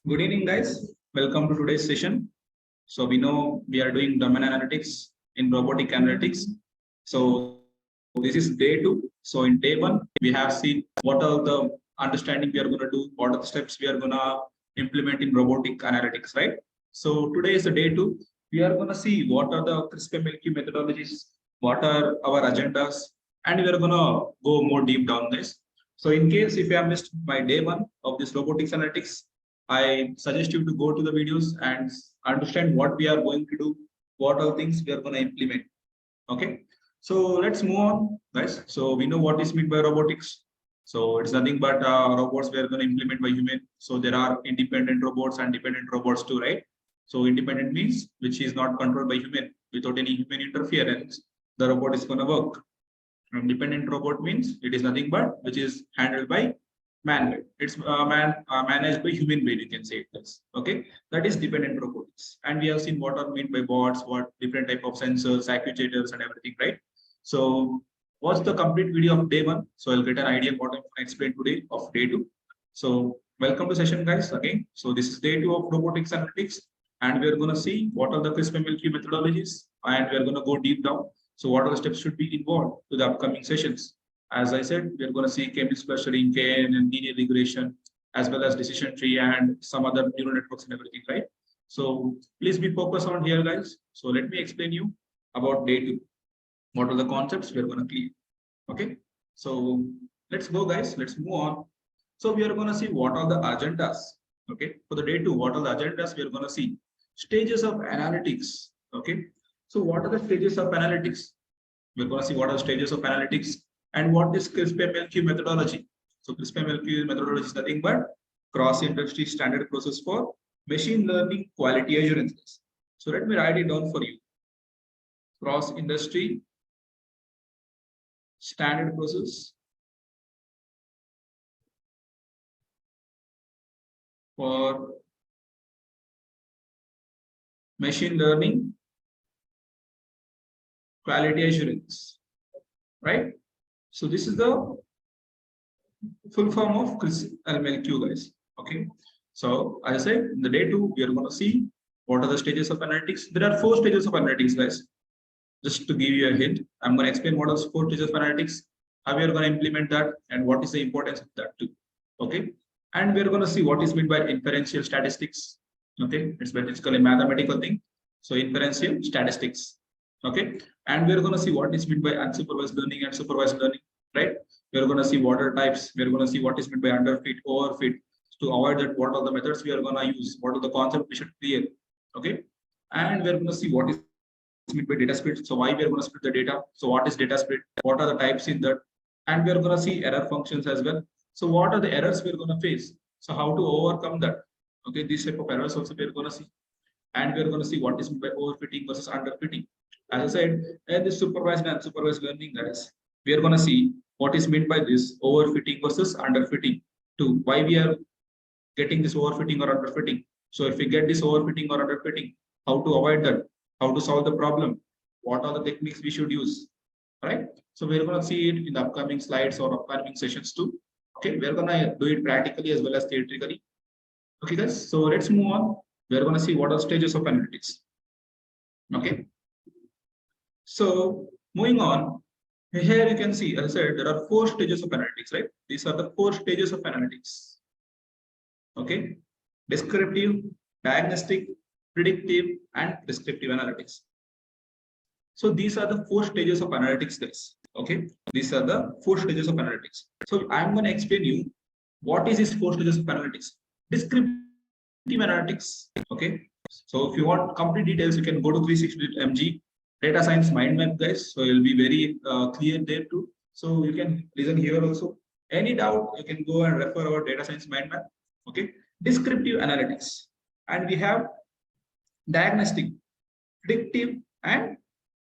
Good evening, guys. Welcome to today's session. So we know we are doing domain analytics in robotic analytics. So this is day 2. So in day 1, we have seen what are the understanding we are going to do, what are the steps we are going to implement in robotic analytics, right? So today is the day 2. We are going to see what are the CRISP-MLQ methodologies, what are our agendas, and we are going to go more deep down this. So in case if you have missed my day 1 of this robotics analytics, I suggest you to go to the videos and understand what we are going to do, what are things we are going to implement. Okay. So let's move on, guys. So we know what is meant by robotics. So it's nothing but robots we are going to implement by human. So there are independent robots and dependent robots too, right? So independent means which is not controlled by human without any human interference. The robot is going to work. And dependent robot means it is nothing but which is handled by man-made. It's managed by human made, you can say it as. Okay, that is dependent robotics. And we have seen what are meant by bots, what different type of sensors, actuators, and everything, right? So watch the complete video of day 1. So I'll get an idea of what I'm going to explain today of day 2. So welcome to session, guys. Again, so this is day 2 of robotics analytics, and we're going to see what are the CRISP-MLQ methodologies, and we're going to go deep down. So what are the steps should be involved to the upcoming sessions? As I said, we're going to see k-means clustering, KN, and linear regression, as well as decision tree and some other neural networks and everything, right? So please be focused on here, guys. So let me explain you about day 2. What are the concepts we're going to clear? Okay. So let's go, guys. Let's move on. So we are going to see what are the agendas. Okay. For the day 2, what are the agendas we are going to see? Stages of analytics. Okay. So what are the stages of analytics? We're going to see what are the stages of analytics. And what is CRISP-MLQ methodology? So CRISP-MLQ methodology is nothing but cross-industry standard process for machine learning quality assurance. So let me write it down for you. Cross-industry standard process for machine learning quality assurance, right? So this is the full form of CRISP-MLQ, guys. Okay. So as I said, in the day 2, we are going to see what are the stages of analytics. There are 4 stages of analytics, guys. Just to give you a hint, I'm going to explain what are the 4 stages of analytics, how we are going to implement that, and what is the importance of that too. Okay. And we're going to see what is meant by inferential statistics. Okay. It's basically a mathematical thing. So inferential statistics. Okay. And we're going to see what is meant by unsupervised learning and supervised learning, right? We're going to see water types. We're going to see what is meant by underfit, overfit. To avoid that, what are the methods we are going to use? What are the concepts we should clear? Okay. And we're going to see what is meant by data split. So why we are going to split the data? So what is data split? What are the types in that? And we're going to see error functions as well. So what are the errors we're going to face? So how to overcome that? Okay, these type of errors also we're going to see. And we're going to see what is meant by overfitting versus underfitting. As I said, in this supervised and unsupervised learning, guys, we are going to see what is meant by this overfitting versus underfitting. To why we are getting this overfitting or underfitting. So if we get this overfitting or underfitting, how to avoid that? How to solve the problem? What are the techniques we should use? Right? So we're going to see it in the upcoming slides or upcoming sessions too. Okay, we're going to do it practically as well as theoretically. Okay, guys. So let's move on. We're going to see what are stages of analytics. Okay. So moving on, here you can see, as I said, there are 4 stages of analytics, right? These are the 4 stages of analytics. Okay, descriptive, diagnostic, predictive, and prescriptive analytics. So these are the 4 stages of analytics, guys. Okay, these are the 4 stages of analytics. So I'm going to explain you what is these 4 stages of analytics. Descriptive analytics. Okay, so if you want complete details, you can go to 360DigiTMG data science mind map, guys. So it'll be very clear there too. So you can listen here also. Any doubt, you can go and refer our data science mind map. Okay, descriptive analytics, and we have diagnostic, predictive, and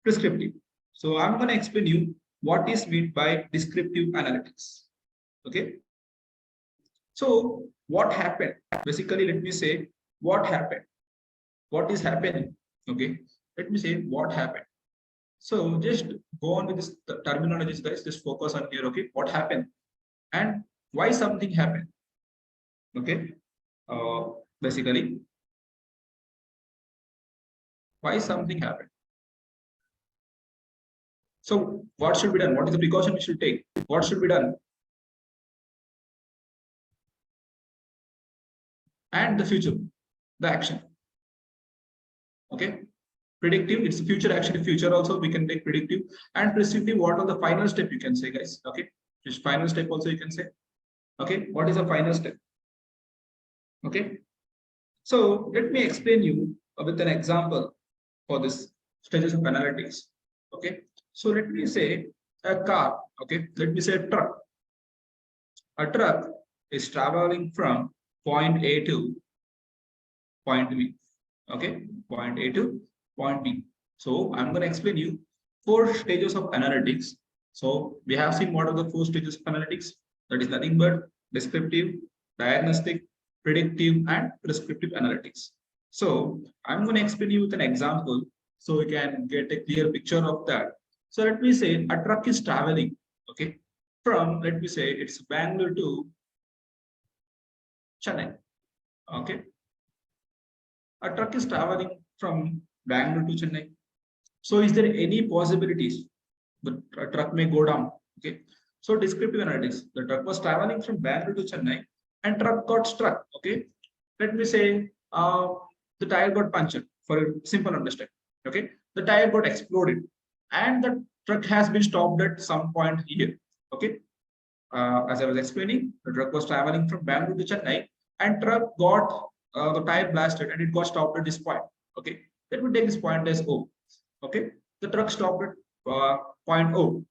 prescriptive. So I'm going to explain you what is meant by descriptive analytics. Okay. So what happened? Basically, let me say what happened. What is happening? Okay. Let me say what happened. So just go on with this terminology, guys. Just focus on here. Okay. What happened and why something happened. Okay. Basically, why something happened. So what should be done? What is the precaution we should take? What should be done? And the future, the action. Okay. Predictive, it's future action. Future also we can take predictive, and prescriptive. What are the final step you can say, guys? Okay. Just final step also you can say. Okay. What is the final step? Okay. So let me explain you with an example for this stages of analytics. Okay. So let me say a car. Okay. Let me say a truck. A truck is traveling from point A to point B. Okay. Point A to point B. So I'm going to explain you 4 stages of analytics. So we have seen what are the 4 stages of analytics. That is nothing but descriptive, diagnostic, predictive, and prescriptive analytics. So I'm going to explain you with an example so we can get a clear picture of that. So let me say a truck is traveling, okay, from, let me say it's Bangalore to Chennai. Okay. A truck is traveling from Bangalore to Chennai. So is there any possibilities the truck may go down? Okay. So descriptive analytics, the truck was traveling from Bangalore to Chennai and truck got struck. Okay. Let me say the tire got punctured for a simple understanding. Okay. The tire got exploded and the truck has been stopped at some point here. Okay. As I was explaining, the truck was traveling from Bangalore to Chennai and truck got the tire blasted and it got stopped at this point. Okay. Let me take this point as O. Okay. The truck stopped at point O.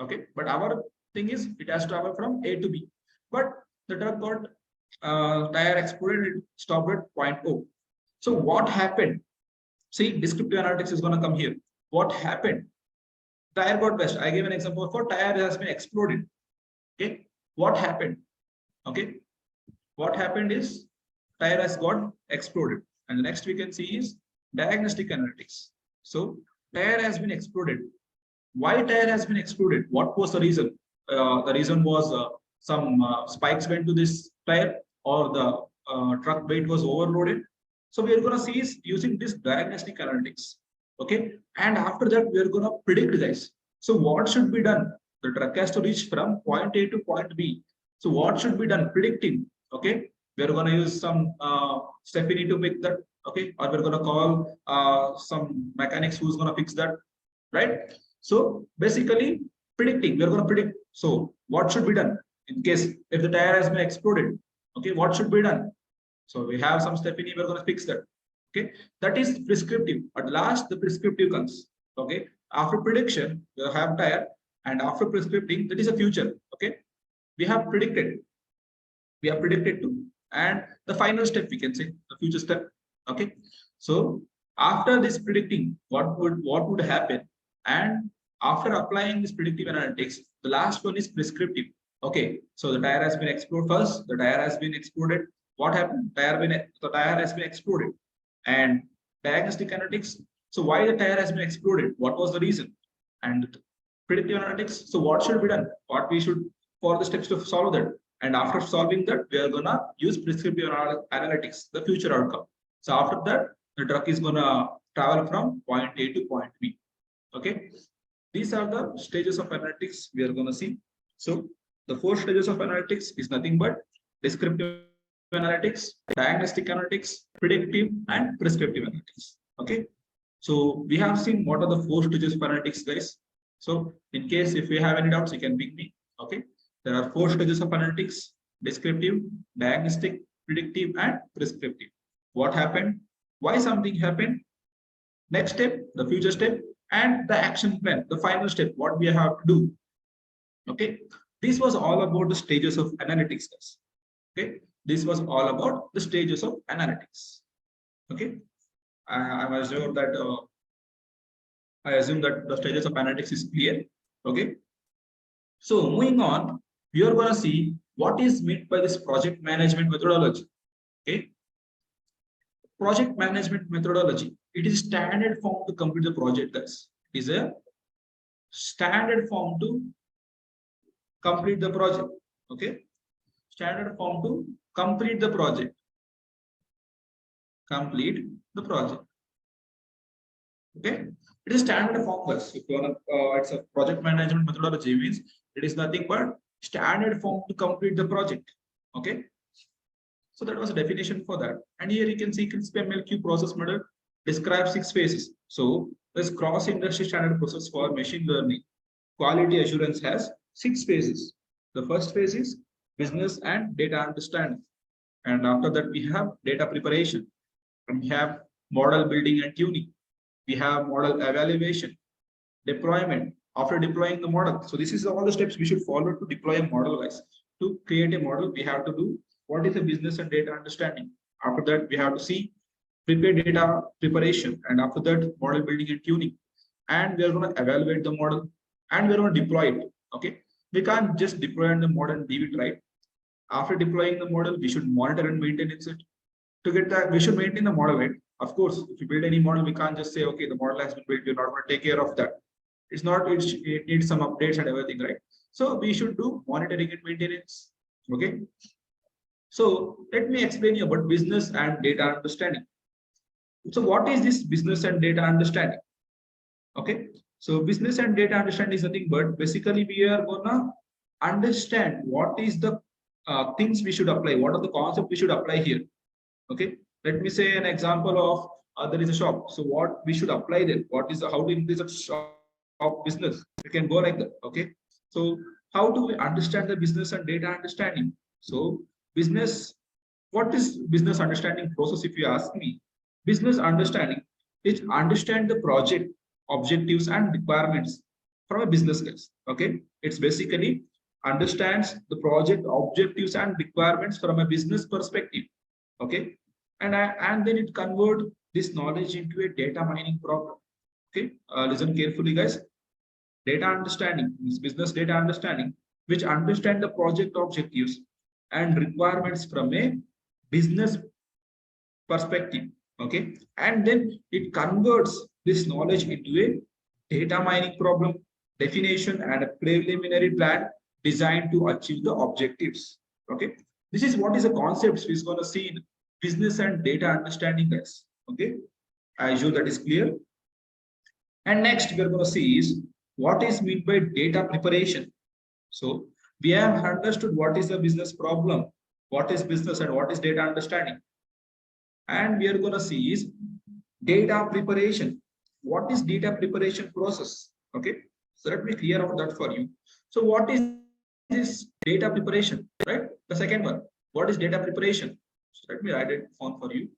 Okay. But our thing is it has to travel from A to B. But the truck got tire exploded, it stopped at point O. So what happened? See, descriptive analytics is going to come here. What happened? Tire got burst. I gave an example for tire has been exploded. Okay. What happened? Okay. What happened is tire has got exploded. And the next we can see is diagnostic analytics. So tire has been exploded. Why tire has been exploded? What was the reason? The reason was some spikes went to this tire or the truck weight was overloaded. So we are going to see is using this diagnostic analytics. Okay. And after that, we are going to predict, guys. So what should be done? The truck has to reach from point A to point B. So what should be done? Predicting. Okay. We are going to use some step we need to make that. Okay. Or we're going to call some mechanics who's going to fix that. Right. So basically predicting, we're going to predict. So what should be done in case if the tire has been exploded? Okay. What should be done? So we have some step in here, we're going to fix that. Okay. That is prescriptive. At last, the prescriptive comes. Okay. After prediction, we have tire, and after prescripting, that is a future. Okay. We have predicted. We have predicted too. And the final step, we can say the future step. Okay. So after this predicting, what would happen? And after applying this predictive analytics, the last one is prescriptive. Okay. So the tire has been exploded first. The tire has been exploded. What happened? The tire has been exploded. And diagnostic analytics. So why the tire has been exploded? What was the reason? And predictive analytics. So what should be done? What we should for the steps to solve that? And after solving that, we are gonna use prescriptive analytics, the future outcome. So after that, the truck is gonna travel from point A to point B. Okay. These are the stages of analytics we are gonna see. So the 4 stages of analytics is nothing but descriptive analytics, diagnostic analytics, predictive, and prescriptive analytics. Okay. So we have seen what are the 4 stages of analytics, guys. So in case if you have any doubts, you can ping me. Okay. There are 4 stages of analytics: descriptive, diagnostic, predictive, and prescriptive. What happened? Why something happened? Next step, the future step, and the action plan, the final step, what we have to do. Okay. This was all about the stages of analytics, guys. Okay. This was all about the stages of analytics. Okay. I assume that the stages of analytics is clear. Okay. So moving on, we are going to see what is meant by this project management methodology. Okay. Project management methodology. It is standard form to complete the project, guys. It is a standard form to complete the project. Okay. Standard form to complete the project. complete the project. Okay, it is standard form, guys. If you want it's a project management methodology, means it is nothing but standard form to complete the project. Okay, so that was a definition for that. And here you can see CRISP-MLQ process model describes 6 phases. So this cross-industry standard process for machine learning quality assurance has 6 phases. The first phase is business and data understanding. And after that, we have data preparation. And we have model building and tuning. We have model evaluation, deployment, after deploying the model. So this is all the steps we should follow to deploy a model, guys. To create a model, we have to do what is the business and data understanding. After that, we have to see prepare data preparation, and after that, model building and tuning. And we are going to evaluate the model, and we're going to deploy it. Okay, we can't just deploy the model and leave it, right? After deploying the model, we should monitor and maintain it. To get that, we should maintain the model, right? Of course, if you build any model, we can't just say, okay, the model has been built, we're not going to take care of that. It's not, it needs some updates and everything, right? So we should do monitoring and maintenance. Okay. So let me explain you about business and data understanding. So what is this business and data understanding? Okay. So business and data understanding is nothing but basically we are gonna understand what is the things we should apply, what are the concepts we should apply here. Okay, let me say an example of there is a shop. So what we should apply there? What is how to increase a shop business? We can go like that. Okay, so how do we understand the business and data understanding? So business, what is business understanding process? If you ask me, business understanding is understand the project objectives and requirements from a business case. Okay, it's basically understands the project objectives and requirements from a business perspective. Okay, and then it convert this knowledge into a data mining problem. Okay, listen carefully, guys. Data understanding is business data understanding, which understand the project objectives and requirements from a business perspective. Okay, and then it converts this knowledge into a data mining problem, definition, and a preliminary plan designed to achieve the objectives. Okay, this is what is the concepts we're going to see in business and data understanding, guys. Okay, I sure that is clear. And next we're going to see is what is meant by data preparation. So we have understood what is the business problem, what is business, and what is data understanding. And we are going to see is data preparation. What is data preparation process? Okay, so let me clear out that for you. So what is this data preparation, right? The second one, what is data preparation? So let me write it on for you.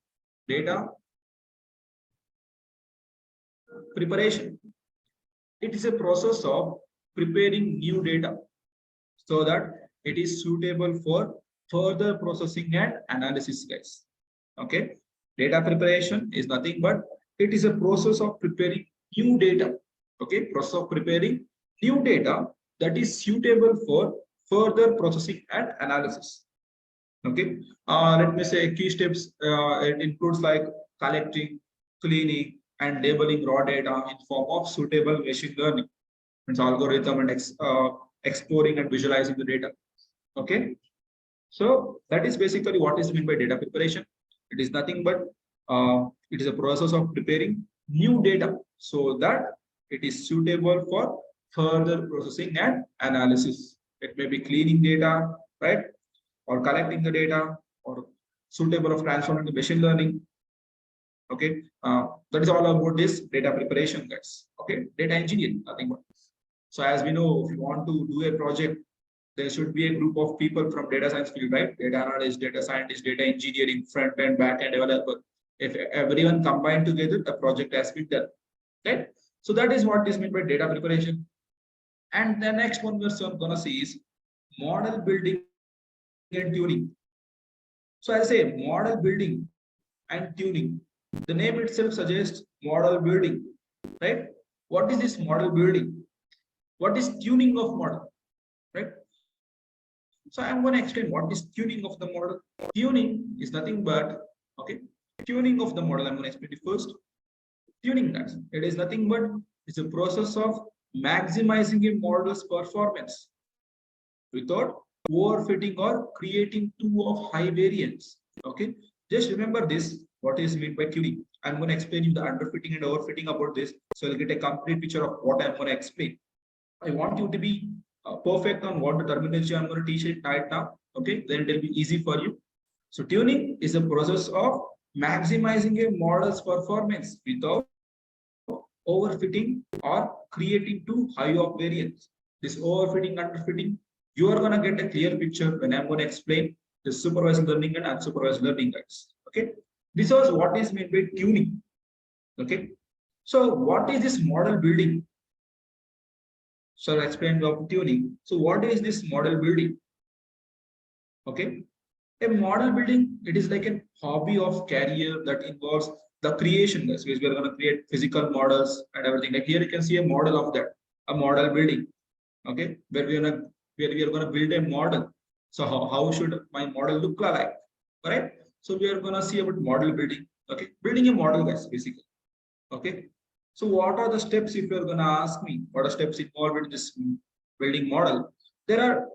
Data preparation. It is a process of preparing new data so that it is suitable for further processing and analysis, guys. Okay, data preparation is nothing but it is a process of preparing new data. Okay, process of preparing new data that is suitable for further processing and analysis. Okay, let me say key steps. It includes like collecting, cleaning, and labeling raw data in form of suitable machine learning. It's algorithm and exploring and visualizing the data. Okay, so that is basically what is meant by data preparation. It is nothing but it is a process of preparing new data so that it is suitable for further processing and analysis. It may be cleaning data, right, or collecting the data, or suitable of transforming to machine learning. Okay, that is all about this data preparation, guys. Okay, data engineering, nothing but. So as we know, if you want to do a project, there should be a group of people from data science field, right? Data analyst, data scientist, data engineering, front end, back end developer. If everyone combined together, the project has been done. Right? So that is what is meant by data preparation. And the next one we're gonna see is model building and tuning. So I say model building and tuning. The name itself suggests model building, right? What is this model building? What is tuning of model, right? So I'm going to explain what is tuning of the model. Tuning is nothing but, okay, tuning of the model. I'm going to explain it first. Tuning that it is nothing but it's a process of maximizing a model's performance without overfitting or creating too of high variance. Okay, just remember this. what is meant by tuning. I'm going to explain you the underfitting and overfitting about this. So you'll get a complete picture of what I'm going to explain. I want you to be perfect on what the terminology I'm going to teach it right now. Okay, then it will be easy for you. So tuning is a process of maximizing a model's performance without overfitting or creating too high of variance. This overfitting, underfitting, you are going to get a clear picture when I'm going to explain the supervised learning and unsupervised learning, guys. Okay, this was what is meant by tuning. Okay, so what is this model building? So I'll explain about tuning. So what is this model building? Okay, a model building, it is like a hobby of career that involves the creation. Guys, we are going to create physical models and everything. Like here you can see a model of that, a model building. Okay, where we are going to build a model. So how should my model look like? All right. So we are going to see about model building. Okay, building a model, guys, basically. Okay. So what are the steps, if you're going to ask me, what are steps involved in this building model? There are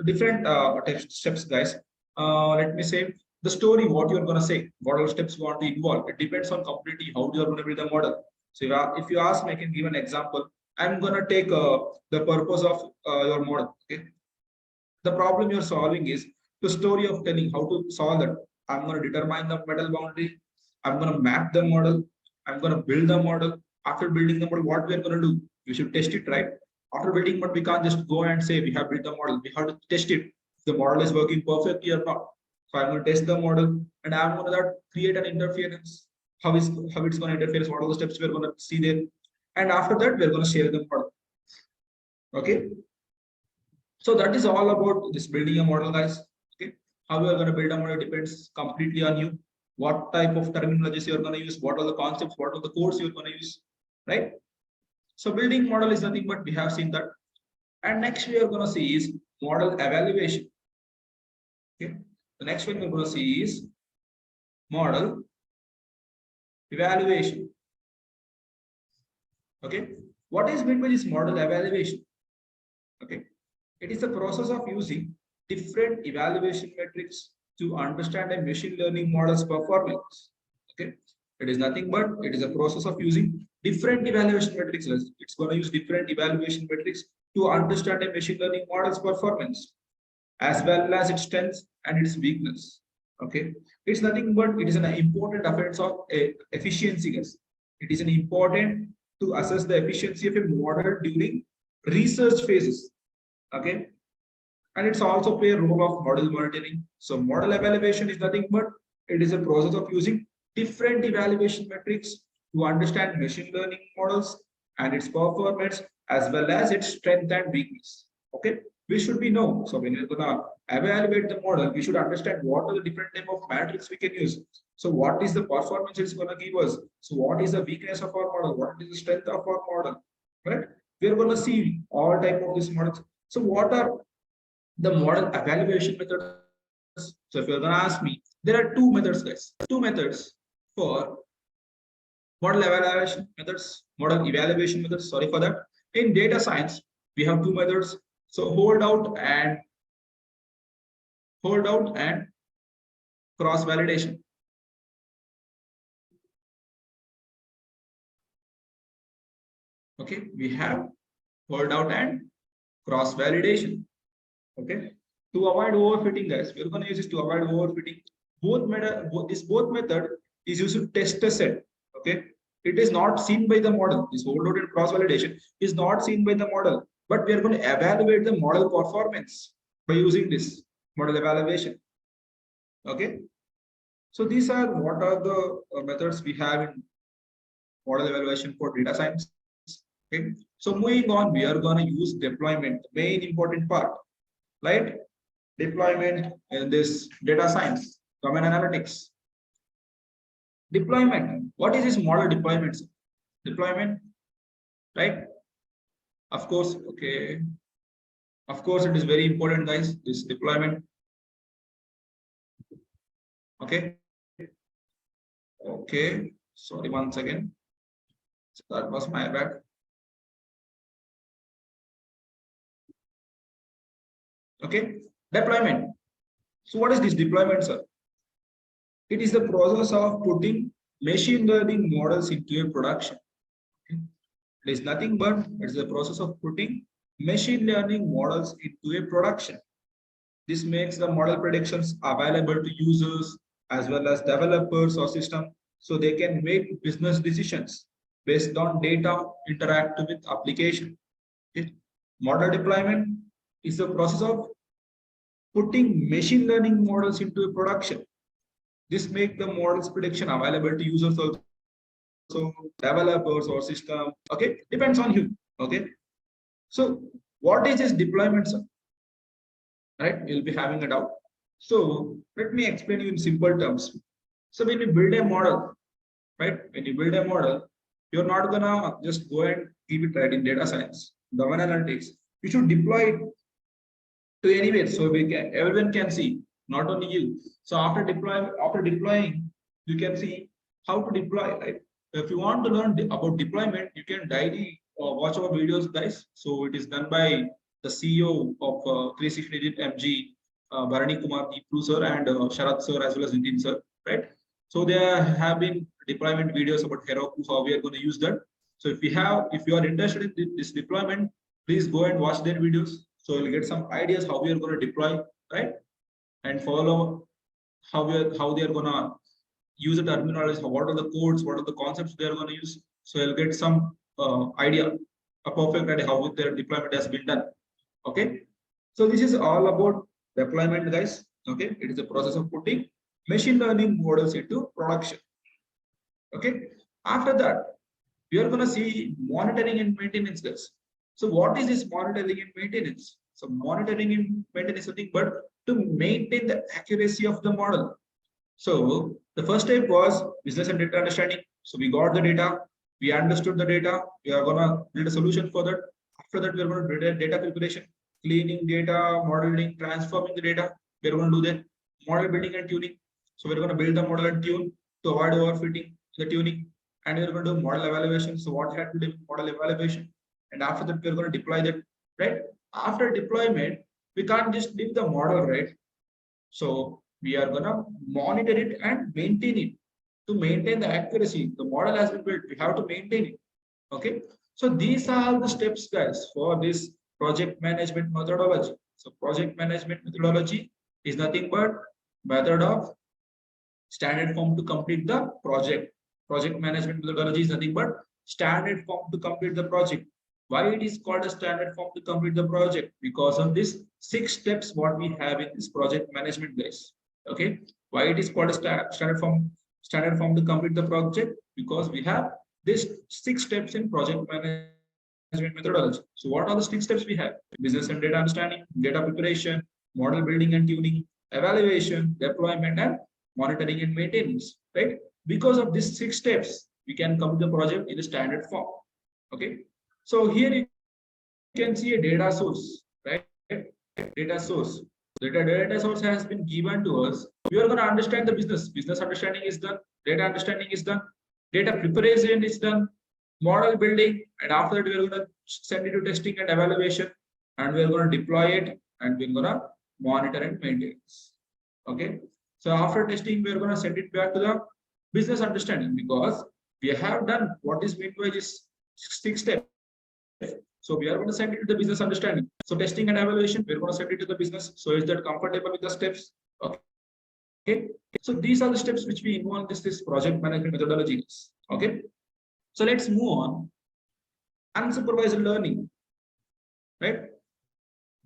different steps, guys. Let me say the story, what you're going to say, what are the steps you want to involve. It depends on completely how you're going to build the model. So if you ask me, I can give an example. I'm going to take the purpose of your model. Okay. The problem you're solving is the story of telling how to solve that. I'm going to determine the metal boundary. I'm going to map the model. I'm going to build the model. After building the model, what we are going to do? We should test it, right? After building, but we can't just go and say we have built the model. We have to test it. If the model is working perfectly or not. So I'm going to test the model and I'm going to create an interference. How it's going to interfere? What are the steps we're going to see there? And after that, we're going to share the model. Okay. So that is all about this building a model, guys. Okay. How you are going to build a model depends completely on you. What type of terminologies you're going to use, what are the concepts, what are the codes you're going to use, right? So building model is nothing but we have seen that. And next we are going to see is model evaluation. Okay. The next one we're going to see is model evaluation. Okay. What is meant by this model evaluation? Okay. It is the process of using different evaluation metrics to understand a machine learning model's performance. Okay, it is nothing but it is a process of using different evaluation metrics. It's going to use different evaluation metrics to understand a machine learning model's performance as well as its strengths and its weakness. Okay, it's nothing but it is an important offense of efficiency. Guys, it is an important to assess the efficiency of a model during research phases. Okay, and it's also play a role of model monitoring. So model evaluation is nothing but it is a process of using different evaluation metrics to understand machine learning models and its performance as well as its strength and weakness. Okay, we should be know. So when you're gonna evaluate the model, we should understand what are the different type of metrics we can use. So what is the performance it's gonna give us? So what is the weakness of our model? What is the strength of our model? Right? We're gonna see all type of these models. So what are the model evaluation methods? So if you're going to ask me, there are two methods, guys. Two methods for model evaluation methods. Model evaluation methods. Sorry for that. In data science, we have two methods. So hold out and cross validation. Okay, we have hold out and cross validation. Okay, to avoid overfitting, guys, we're going to use this to avoid overfitting. Both method is used to test a set. Okay, it is not seen by the model. This hold out and cross validation is not seen by the model, but we are going to evaluate the model performance by using this model evaluation. Okay, so these are what are the methods we have in model evaluation for data science. Okay, so moving on, we are going to use deployment, the main important part, right? Deployment in this data science, domain analytics. Deployment. What is this model deployment? Deployment, right? Of course, okay. Of course, it is very important, guys. This deployment. Okay. Okay. Sorry, once again. So that was my bad. Okay. Deployment. So what is this deployment, sir? It is the process of putting machine learning models into a production. Okay? It is nothing but it's the process of putting machine learning models into a production. This makes the model predictions available to users as well as developers or system so they can make business decisions based on data interact with application. Okay? Model deployment is the process of putting machine learning models into a production. This makes the models prediction available to users also, developers or system. Okay, depends on you. Okay, so what is this deployment, sir? Right, you'll be having a doubt. So let me explain you in simple terms. So when you build a model, right? When you build a model, you're not gonna just go and keep it right in data science, domain analytics. You should deploy it to anywhere so everyone can see, not only you. So after deploying, you can see how to deploy. Right? If you want to learn about deployment, you can daily watch our videos, guys. So it is done by the CEO of 360DigiTMG, Bharani Kumar Deepru sir and Sharat sir as well as Nitin sir. Right? So there have been deployment videos about Heroku, how we are going to use that. So if you are interested in this deployment, please go and watch their videos. So you'll get some ideas how we are going to deploy, right? And follow how they are going to use the terminology, what are the codes, what are the concepts they are going to use. So you'll get some idea, a perfect idea how their deployment has been done. Okay. So this is all about deployment, guys. Okay. It is a process of putting machine learning models into production. Okay. After that, we are going to see monitoring and maintenance, guys. So what is this monitoring and maintenance? So monitoring and maintenance is nothing but to maintain the accuracy of the model. So the first step was business and data understanding. So we got the data, we understood the data, we are gonna build a solution for that. After that, we are going to build a data preparation, cleaning data, modeling, transforming the data. We are going to do the model building and tuning. So we're going to build the model and tune to avoid overfitting the tuning. And we're going to do model evaluation. So what had to do model evaluation? And after that, we're going to deploy that, right? After deployment, we can't just leave the model, right? So we are going to monitor it and maintain it. To maintain the accuracy, the model has been built, we have to maintain it. Okay. So these are the steps, guys, for this project management methodology. So project management methodology is nothing but method of standard form to complete the project. Project management methodology is nothing but standard form to complete the project. Why it is called a standard form to complete the project? Because of this 6 steps what we have in this project management, guys. Okay. Why it is called a standard form to complete the project? Because we have this 6 steps in project management methodology. So what are the 6 steps we have? Business and data understanding, data preparation, model building and tuning, evaluation, deployment, and monitoring and maintenance. Right? Because of these 6 steps, we can complete the project in a standard form. Okay. So here you can see a data source, right? Data source. The data source has been given to us. We are going to understand the business. Business understanding is done. Data understanding is done. Data preparation is done. Model building. And after that, we are going to send it to testing and evaluation. And we are going to deploy it. And we're going to monitor and maintain it. Okay. So after testing, we are going to send it back to the business understanding because we have done what is meant by this 6 steps. So we are going to send it to the business understanding. So testing and evaluation, we're going to send it to the business. So is that comfortable with the steps? Okay. So these are the steps which we involve this project management methodology. Okay. So let's move on. Unsupervised learning. Right.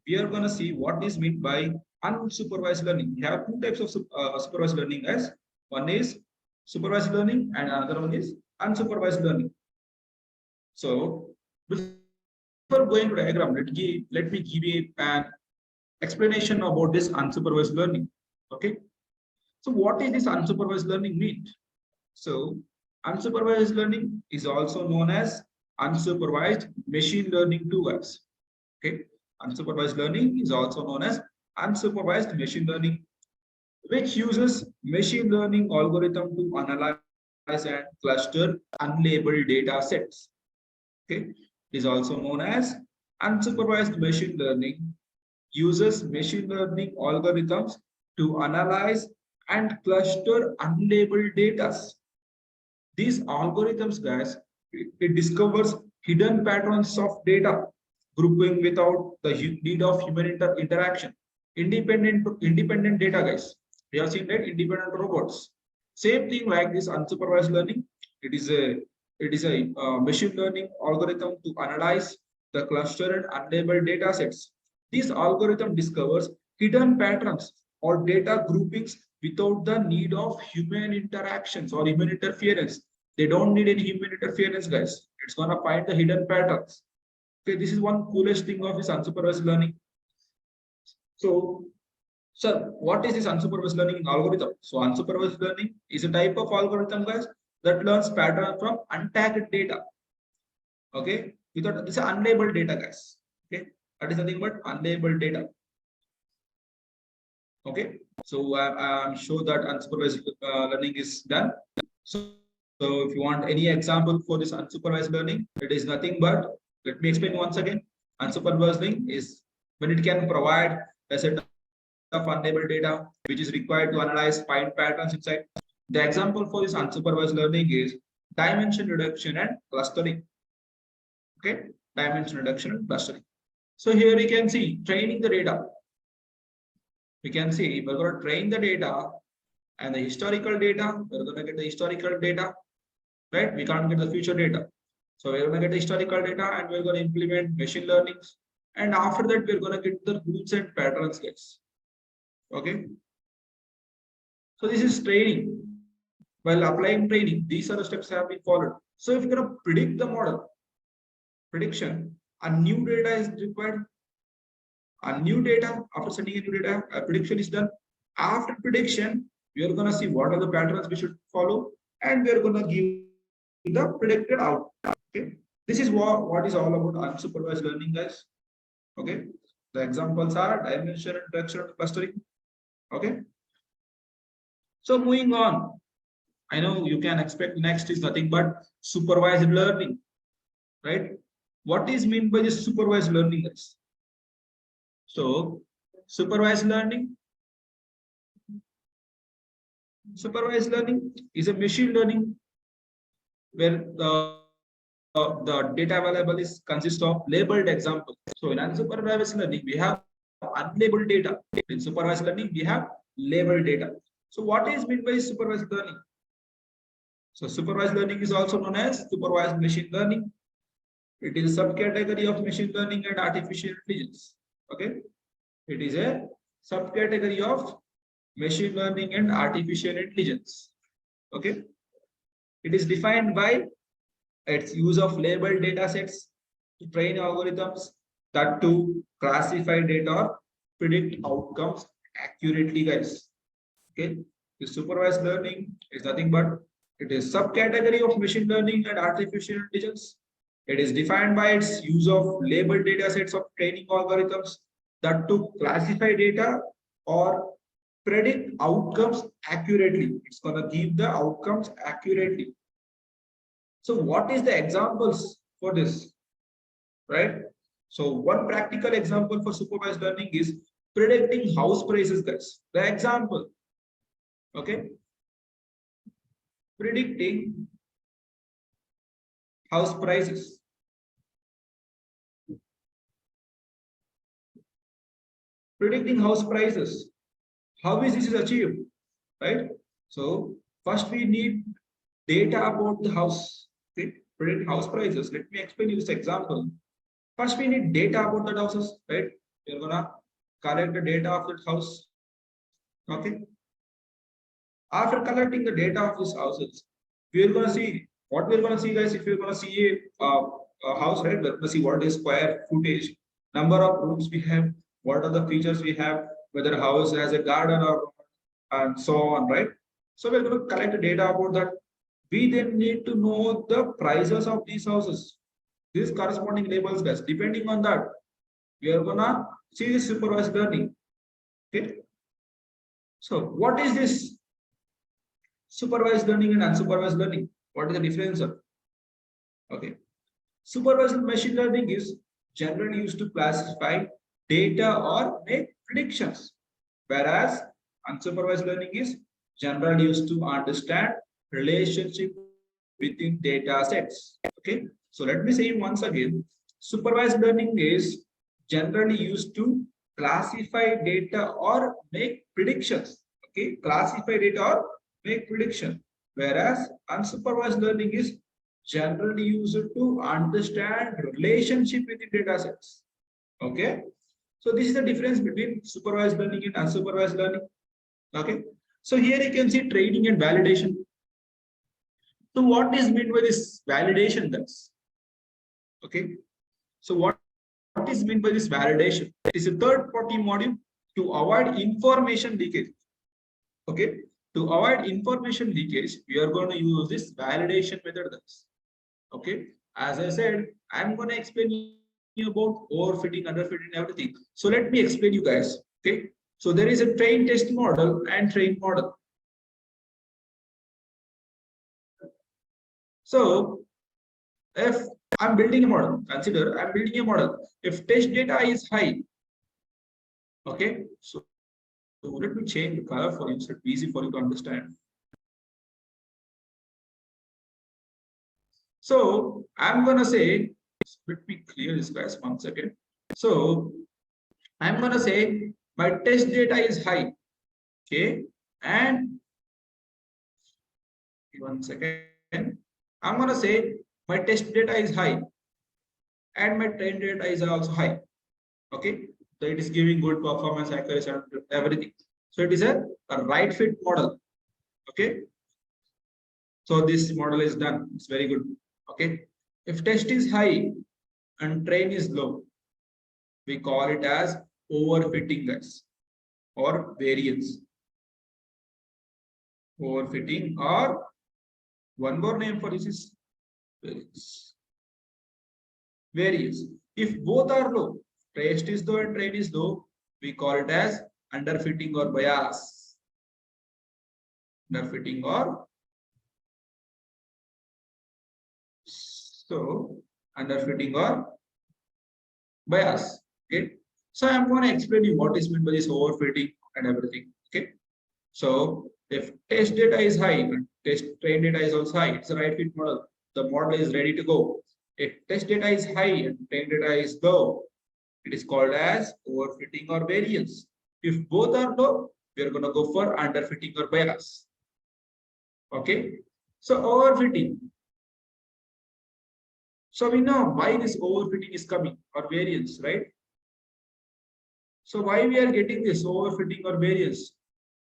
We are going to see what is meant by unsupervised learning. We have 2 types of supervised learning, guys. One is supervised learning and another one is unsupervised learning. So before going to diagram, let me give you an explanation about this unsupervised learning. Okay. So what is this unsupervised learning mean? So unsupervised learning is also known as unsupervised machine learning too, guys. Okay. Unsupervised learning is also known as unsupervised machine learning, which uses machine learning algorithm to analyze and cluster unlabeled data sets. Okay. It is also known as unsupervised machine learning, uses machine learning algorithms to analyze and cluster unlabeled data. These algorithms, guys, it discovers hidden patterns of data grouping without the need of human interaction. Independent data, guys. We have seen that independent robots. Same thing like this unsupervised learning. It is a machine learning algorithm to analyze the clustered unlabeled data sets. This algorithm discovers hidden patterns or data groupings without the need of human interactions or human interference. They don't need any human interference, guys. It's gonna find the hidden patterns. Okay, this is one coolest thing of this unsupervised learning. So, sir, what is this unsupervised learning algorithm? So, unsupervised learning is a type of algorithm, guys, that learns pattern from untagged data. Okay, without this is unlabeled data, guys. Okay, that is nothing but unlabeled data. Okay, so I'm sure that unsupervised learning is done. So if you want any example for this unsupervised learning, it is nothing but, let me explain once again. Unsupervised learning is when it can provide a set of unlabeled data which is required to analyze find patterns inside. The example for this unsupervised learning is dimension reduction and clustering. Okay, dimension reduction and clustering. So here we can see training the data. We can see we're going to train the data and the historical data. We're going to get the historical data, right? We can't get the future data. So we're going to get the historical data and we're going to implement machine learning. And after that, we're going to get the rules and patterns, guys. Okay. So this is training. While applying training, these are the steps that have been followed. So if you're going to predict the model, prediction, a new data is required. A new data, after sending a new data, a prediction is done. After prediction, we are going to see what are the patterns we should follow, and we are going to give the predicted outcome. Okay, this is what is all about unsupervised learning, guys. Okay, the examples are dimension, reduction, and clustering. Okay, so moving on, I know you can expect next is nothing but supervised learning, right? What is meant by this supervised learning, guys? So supervised learning is a machine learning where the data available is consists of labeled examples. So in unsupervised learning, we have unlabeled data. In supervised learning, we have labeled data. So what is meant by supervised learning? So supervised learning is also known as supervised machine learning. It is a subcategory of machine learning and artificial intelligence. Okay, it is a subcategory of machine learning and artificial intelligence. Okay, it is defined by its use of labeled data sets to train algorithms that to classify data or predict outcomes accurately, guys. Okay, the supervised learning is nothing but it is subcategory of machine learning and artificial intelligence. It is defined by its use of labeled data sets of training algorithms that to classify data or predict outcomes accurately. It's going to give the outcomes accurately. So what is the examples for this, right? So one practical example for supervised learning is predicting house prices, guys. The example, okay, predicting house prices. Predicting house prices. How is this achieved, right? So first we need data about the house. Okay? Predict house prices. Let me explain you this example. First we need data about the houses, right? We're gonna collect the data of that house. Okay. After collecting the data of these houses, we're gonna see what we're gonna see, guys. If you're gonna see a house, right? We're gonna see what is square footage, number of rooms we have, what are the features we have, whether a house has a garden or and so on, right? So we're going to collect the data about that. We then need to know the prices of these houses, these corresponding labels, guys. Depending on that, we are gonna see this supervised learning. Okay. So what is this supervised learning and unsupervised learning? What is the difference? Okay. Supervised machine learning is generally used to classify data or make predictions, whereas unsupervised learning is generally used to understand relationship within data sets. Okay, so let me say once again, supervised learning is generally used to classify data or make predictions. Okay, classify data or make prediction, whereas unsupervised learning is generally used to understand relationship within data sets. Okay, so this is the difference between supervised learning and unsupervised learning. Okay, so here you can see training and validation. So what is meant by this validation, guys? Okay, so what is meant by this validation? It is a third-party module to avoid information leakage. Okay, to avoid information leakage, we are going to use this validation method, guys. Okay, as I said, I'm going to explain you about overfitting, underfitting, everything. So let me explain you guys. Okay, so there is a train test model and train model. So if I'm building a model, consider I'm building a model. If test data is high, okay, so let me change the color for you so it's easy for you to understand. So I'm gonna say, let me clear this guys 1 second. So I'm gonna say my test data is high, okay, and 1 second. I'm gonna say my test data is high and my train data is also high. Okay, so it is giving good performance, accuracy, and everything. So it is a right fit model. Okay, so this model is done. It's very good. Okay, if test is high and train is low, we call it as overfitting, guys, or variance. Overfitting, or one more name for this is variance. Variance. If both are low, test is low and train is low, we call it as underfitting or bias. Underfitting or underfitting or bias. Okay. So I'm going to explain you what is meant by this overfitting and everything. Okay. So if test data is high and train data is also high, it's a right fit model. The model is ready to go. If test data is high and train data is low, it is called as overfitting or variance. If both are low, we are going to go for underfitting or bias. Okay. So overfitting. So we know why this overfitting is coming, or variance, right? So why we are getting this overfitting or variance?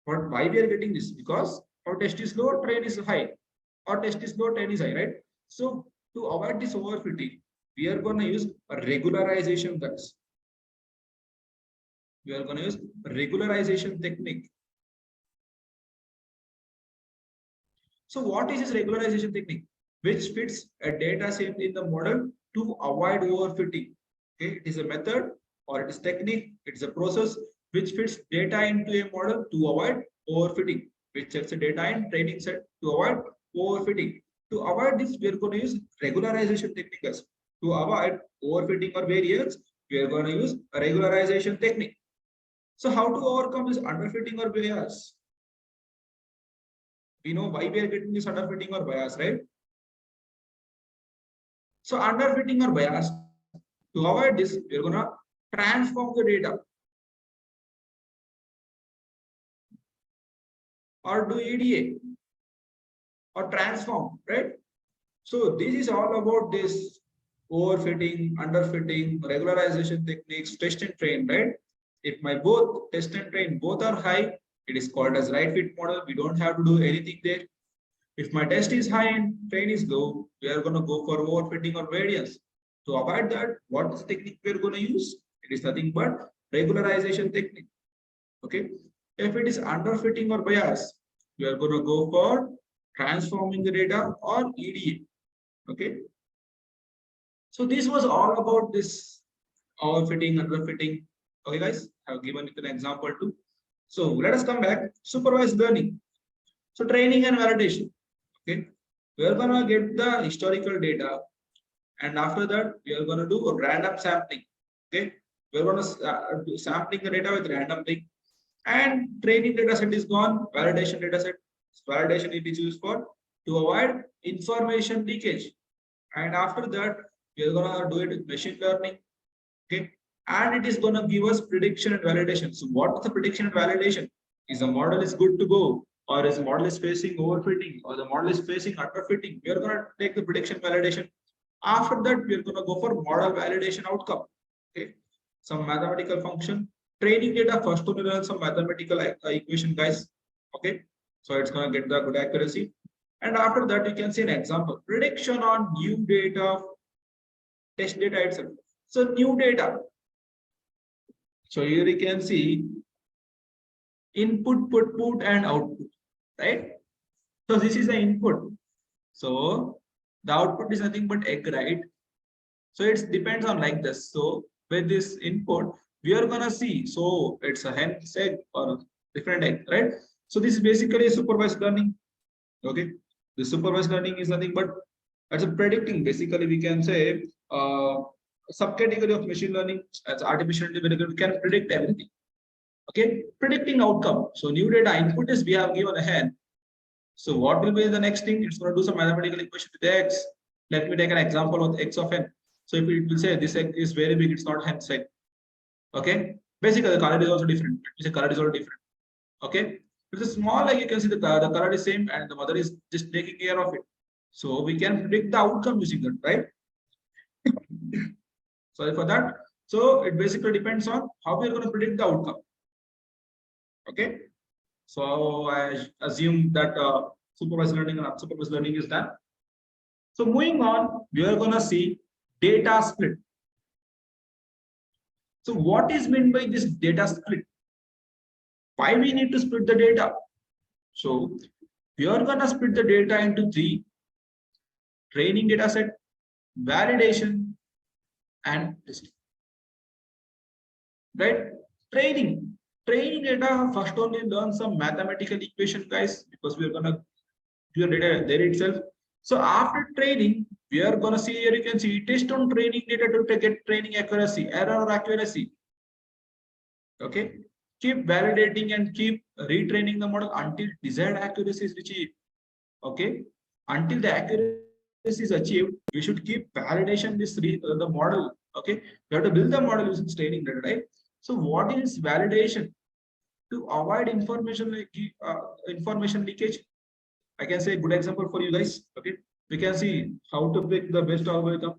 But why we are getting this? Because our test is low, train is high. Our test is low, train is high, right? So to avoid this overfitting, we are going to use a regularization, guys. We are going to use regularization technique. So what is this regularization technique? Which fits a data set in the model to avoid overfitting. Okay, it is a method or it is technique, it's a process which fits data into a model to avoid overfitting, which sets a data in training set to avoid overfitting. To avoid this, we are going to use regularization techniques. To avoid overfitting or variance, we are going to use a regularization technique. So how to overcome this underfitting or bias? We know why we are getting this underfitting or bias, right? So underfitting or bias, to avoid this, we are going to transform the data or do EDA or transform, right? So this is all about this overfitting, underfitting, regularization techniques, test and train, right? If my both test and train both are high, it is called as right fit model. We don't have to do anything there. If my test is high and train is low, we are going to go for overfitting or variance. To avoid that, what is the technique we are going to use? It is nothing but regularization technique. Okay. If it is underfitting or bias, we are going to go for transforming the data or EDA. Okay. So this was all about this overfitting, underfitting. Okay, guys, I've given it an example too. So let us come back. Supervised learning. So training and validation. Okay, we are going to get the historical data, and after that we are going to do a random sampling. Okay, we are going to do sampling the data with random thing, and training data set is gone, validation data set. Validation it is used for to avoid information leakage. And after that, we are gonna do it with machine learning. Okay, and it is gonna give us prediction and validation. So what is the prediction and validation? Is the model is good to go, or is the model is facing overfitting, or the model is facing underfitting? We are gonna take the prediction validation. After that, we are gonna go for model validation outcome. Okay, some mathematical function. Training data first to learn some mathematical equation, guys. Okay, so it's gonna get the good accuracy. And after that, you can see an example. Prediction on new data, test data itself. So new data. So here you can see input, put, and output, right? So this is the input. So the output is nothing but egg, right? So it depends on like this. So with this input, we are gonna see. So it's a hen's egg or different egg, right? So this is basically supervised learning. Okay, the supervised learning is nothing but as a predicting. Basically, we can say subcategory of machine learning as artificial intelligence can predict everything. Okay, predicting outcome. So new data input is we have given a hen. So what will be the next thing? It's going to do some mathematical equation with x. Let me take an example of x of n. So if it will say this egg is very big, it's not hen's egg. Okay, basically the color is also different. The color is also different. Okay, if it's a small egg, you can see the color is same and the mother is just taking care of it. So we can predict the outcome using that, right? Sorry for that. So it basically depends on how we are going to predict the outcome. Okay, so I assume that supervised learning and unsupervised learning is done. So moving on, we are going to see data split. So what is meant by this data split? Why we need to split the data? So we are going to split the data into three: training data set, validation, and testing. Right? Training data first only learn some mathematical equation, guys, because we are gonna do the data there itself. So after training, we are gonna see here. You can see test on training data to get training accuracy, error or accuracy. Okay, keep validating and keep retraining the model until desired accuracy is achieved. Okay, until the accuracy is achieved, we should keep validation the model. Okay, we have to build the model using training data, right? So what is validation? To avoid information leakage. I can say a good example for you guys. Okay, we can see how to pick the best algorithm.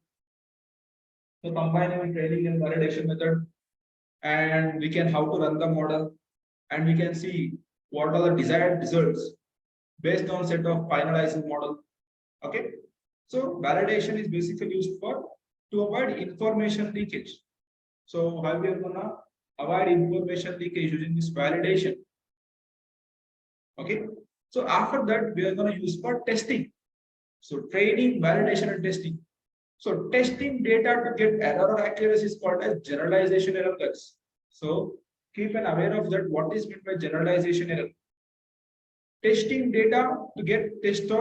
So combining with training and validation method, and we can how to run the model, and we can see what are the desired results based on set of finalizing model. Okay, so validation is basically used for to avoid information leakage. So how we are gonna avoid information leakage using this validation? Okay, so after that we are going to use for testing. So training, validation, and testing. So testing data to get error or accuracy is called as generalization error, guys. So keep an aware of that. What is meant by generalization error? Testing data to get test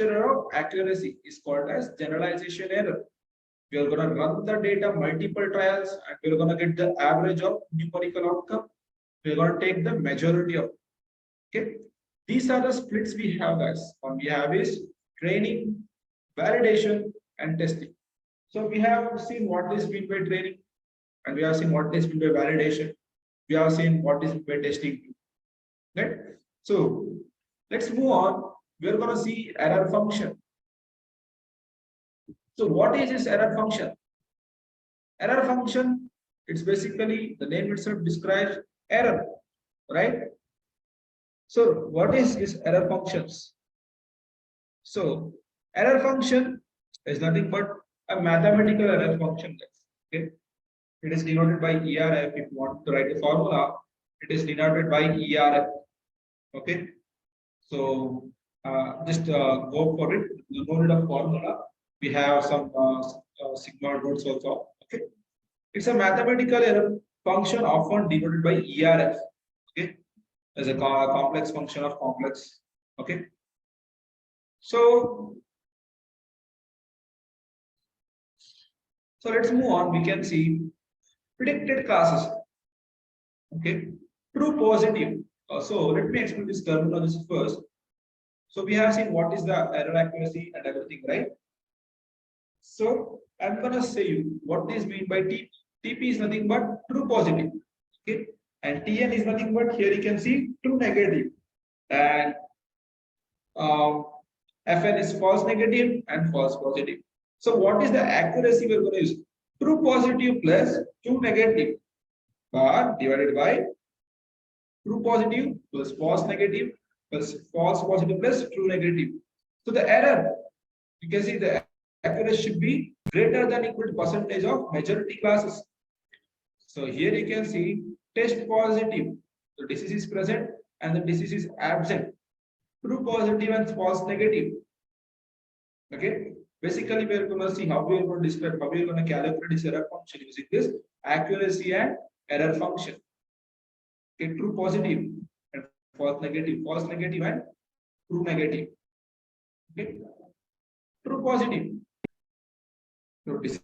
error of accuracy is called as generalization error. We are going to run the data multiple trials and we are going to get the average of numerical outcome. We are going to take the majority of. Okay, these are the splits we have, guys. What we have is training, validation, and testing. So we have seen what is meant by training, and we have seen what is meant by validation. We have seen what is meant by testing. Right? So let's move on. We're going to see error function. So what is this error function? Error function, it's basically the name itself describes error, right? So what is this error functions? So error function is nothing but a mathematical error function. Okay, it is denoted by ERF. If you want to write a formula, it is denoted by ERF. Okay, so just go for it. No need of formula. We have some sigma roots also. Okay, it's a mathematical error function often denoted by ERF. Okay, as a complex function of complex. Okay, so let's move on. We can see predicted classes. Okay, to true positive. So let me explain this terminology first. So we have seen what is the error accuracy and everything, right? So I'm gonna say you what is mean by TP. TP is nothing but true positive. Okay, and TN is nothing but here you can see true negative, and um, FN is false negative and false positive. So what is the accuracy we're going to use? True positive plus true negative divided by true positive plus false negative plus false positive plus true negative. So the error, you can see the accuracy should be greater than equal to percentage of majority classes. So here you can see test positive. The disease is present and the disease is absent. True positive and false negative. Okay. Basically, we are going to see how we are going to describe, how we are going to calculate this error function using this accuracy and error function. Okay, true positive and false negative and true negative. Okay, true positive. So this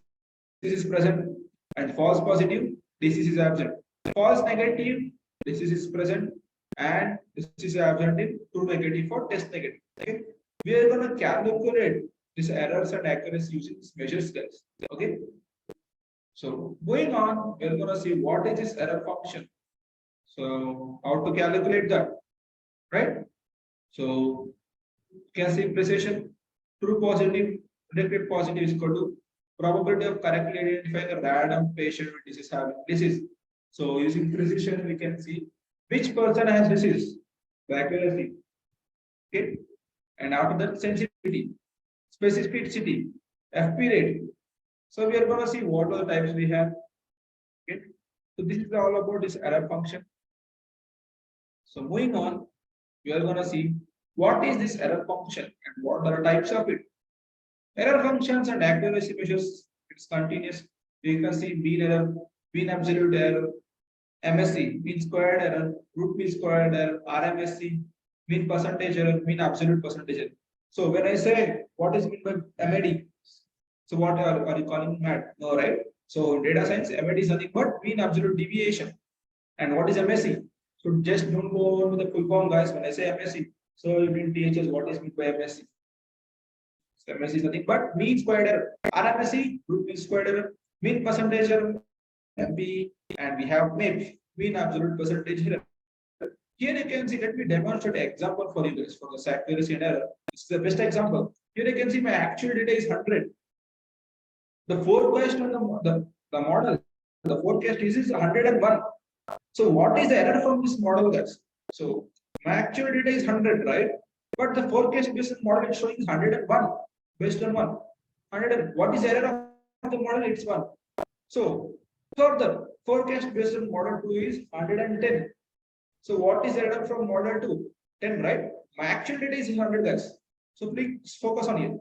is present and false positive, this is absent. False negative, this is present and this is absent in true negative for test negative. Okay, we are going to calculate these errors and accuracy using this measure steps. Okay, so going on, we are going to see what is this error function. So how to calculate that, right? So you can see precision, true positive, predicted positive is equal to probability of correctly identifying a random patient with disease having disease. So using precision, we can see which person has disease, the accuracy. Okay, and after that sensitivity, specificity, FP rate. So we are going to see what are the types we have. Okay, so this is all about this error function. So moving on, we are going to see what is this error function and what are the types of it. Error functions and accuracy measures, it's continuous. You can see mean error, mean absolute error, MSE, mean squared error, root mean squared error, RMSE, mean percentage error, mean absolute percentage error. So when I say what is mean by MAD, so what are you calling MAD? No, right? So in data science, MAD is nothing but mean absolute deviation. And what is MSE? So just don't go over to the full form, guys. When I say MSE, so you mean THS, what is meant by MSE? So MSE is nothing but mean squared error. RMSE, root mean squared error, mean percentage error, MB, and we have mean absolute percentage error. Here you can see, let me demonstrate an example for you guys for the accuracy and error. This is the best example. Here you can see my actual data is 100. The forecast on the model, the forecast is 101. So what is the error from this model, guys? So my actual data is 100, right? But the forecast based on model is showing 101 based on 100. What is the error of the model? It's 1. So further, forecast based on model 2 is 110. So what is the error from model 2? 10, right? My actual data is 100, guys. So please focus on it.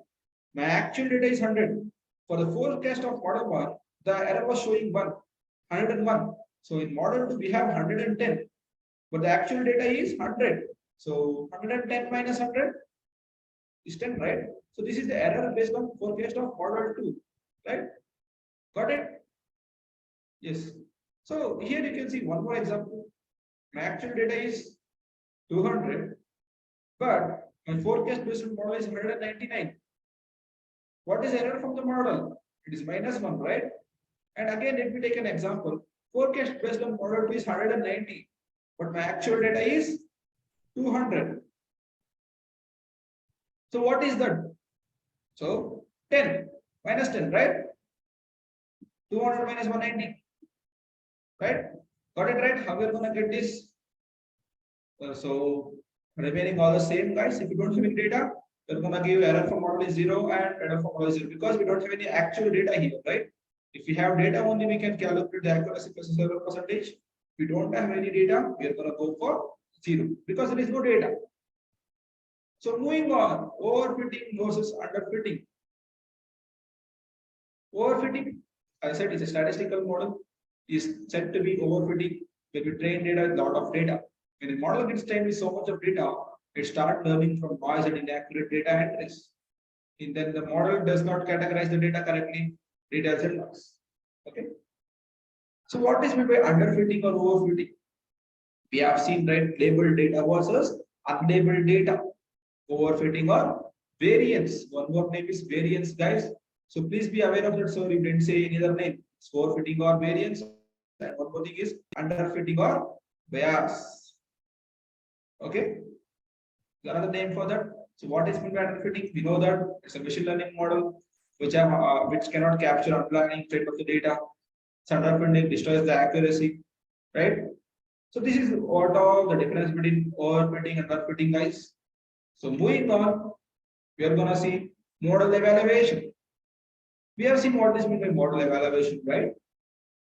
My actual data is 100. For the forecast of model 1, the error was showing 101. So in model 2, we have 110. But the actual data is 100. So 110 minus 100 is 10, right? So this is the error based on forecast of model 2, right? Got it? Yes. So here you can see one more example. My actual data is 200, but my forecast based on model is 199. What is error from the model? It is -1, right? And again, let me take an example. Forecast based on model 2 is 190, but my actual data is 200. So what is that? So 10 minus 10, right? 200 minus 190, right? Got it, right? How we are going to get this? So remaining all the same, guys. If you don't have any data, we're going to give error from model is 0 and error from model is 0 because we don't have any actual data here, right? If we have data only, we can calculate the accuracy plus error percentage. If we don't have any data, we are going to go for 0 because there is no data. So moving on, overfitting versus underfitting. Overfitting, I said, is a statistical model, is said to be overfitting when we train data with a lot of data. When a model gets trained with so much of data, it starts learning from noise and inaccurate data entries. And then the model does not categorize the data correctly, data is loss. Okay. So what is meant by underfitting or overfitting? We have seen, right, labeled data versus unlabeled data, overfitting or variance. One more name is variance, guys. So please be aware of that. So you didn't say any other name. It's overfitting or variance. And one more thing is underfitting or bias. Okay. Another name for that. So what is meant by underfitting? We know that it's a machine learning model which cannot capture unplanning state of the data. It's underfitting, destroys the accuracy, right? So this is what all the difference between overfitting and underfitting, guys. So moving on, we are gonna see model evaluation. We have seen what is meant by model evaluation, right?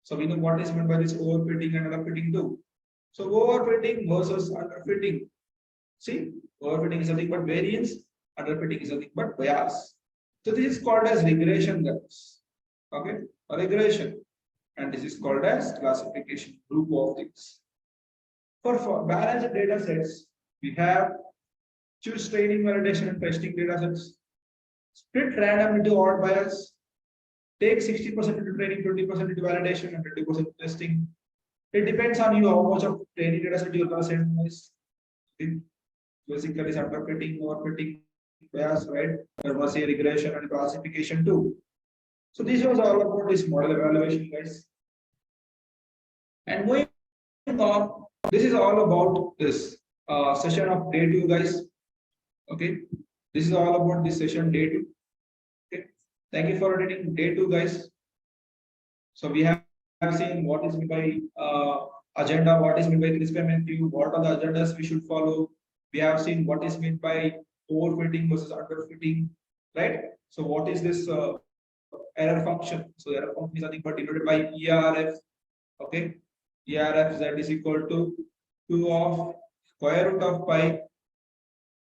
So we know what is meant by this overfitting and underfitting too. So overfitting versus underfitting. See, overfitting is nothing but variance, underfitting is nothing but bias. So this is called as regression, guys. Okay, a regression, and this is called as classification group of things. For balanced data sets, we have choose training, validation, and testing data sets. Split random into odd bias. Take 60% into training, 20% into validation, and 20% testing. It depends on you how much of training data set you're going to send. Basically, underfitting, overfitting, bias, right? There must be regression and classification too. So this was all about this model evaluation, guys. And moving on, this is all about this session of day 2, guys. Okay, this is all about this session day 2. Okay, thank you for attending day 2, guys. So we have seen what is meant by agenda, what is meant by CRISP MQ, what are the agendas we should follow. We have seen what is meant by overfitting versus underfitting, right? So what is this error function? So error function is nothing but denoted by ERF. Okay, ERF z is equal to 2 of square root of pi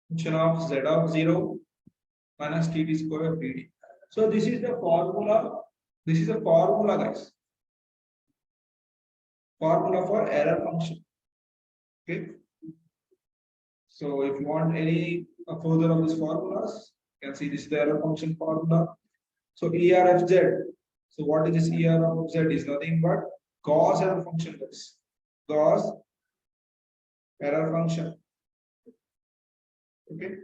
function of z of 0 minus t square dt. So this is the formula. This is a formula, guys. Formula for error function. Okay. So if you want any further of these formulas, you can see this is the error function formula. So ERFZ. So what is this ERFZ? Is nothing but Gauss error function. Guys. Gauss error function. Okay.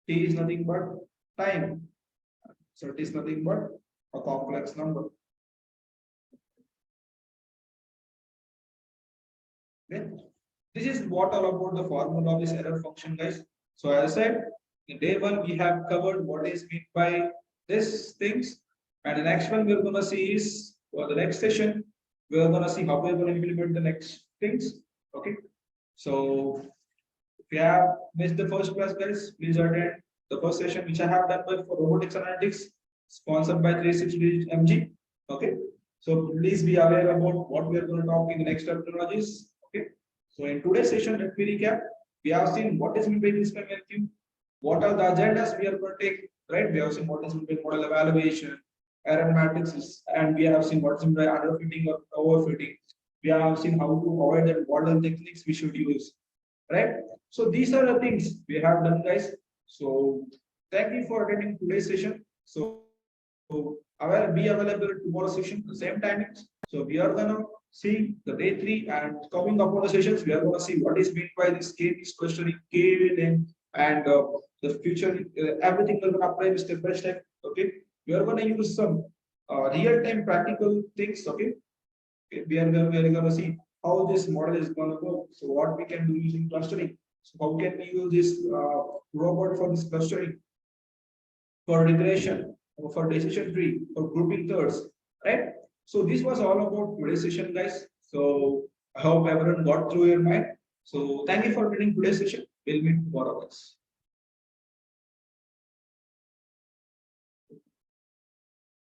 T is nothing but time. So it is nothing but a complex number. Okay. This is what all about the formula of this error function, guys. So as I said, in day 1 we have covered what is meant by these things, and the next one we're gonna see is for the next session we're gonna see how we're gonna implement the next things. Okay. So if you have missed the first class, guys, please attend the first session which I have done for robotics analytics, sponsored by 360DigiTMG. Okay. So please be aware about what we are going to talk in the next terminologies. Okay. So in today's session, let me recap. We have seen what is meant by CRISP MQ, what are the agendas we are going to take, right? We have seen what is meant by model evaluation, error matrices, and we have seen what is meant by underfitting or overfitting. We have seen how to avoid the model techniques we should use, right? So these are the things we have done, guys. So thank you for attending today's session. So I will be available tomorrow session, the same timings. So we are gonna see the day 3 and coming up on the sessions. We are gonna see what is meant by this K-means clustering, KNN, and the future. Everything we're gonna apply step by step. Okay, we are gonna use some real-time practical things. Okay, we are gonna see how this model is gonna go. So what we can do using clustering. So how can we use this robot for this clustering, for regression, for decision tree, for grouping thirds, right? So this was all about today's session, guys. So I hope everyone got through your mind. So thank you for attending today's session. We'll meet tomorrow, guys.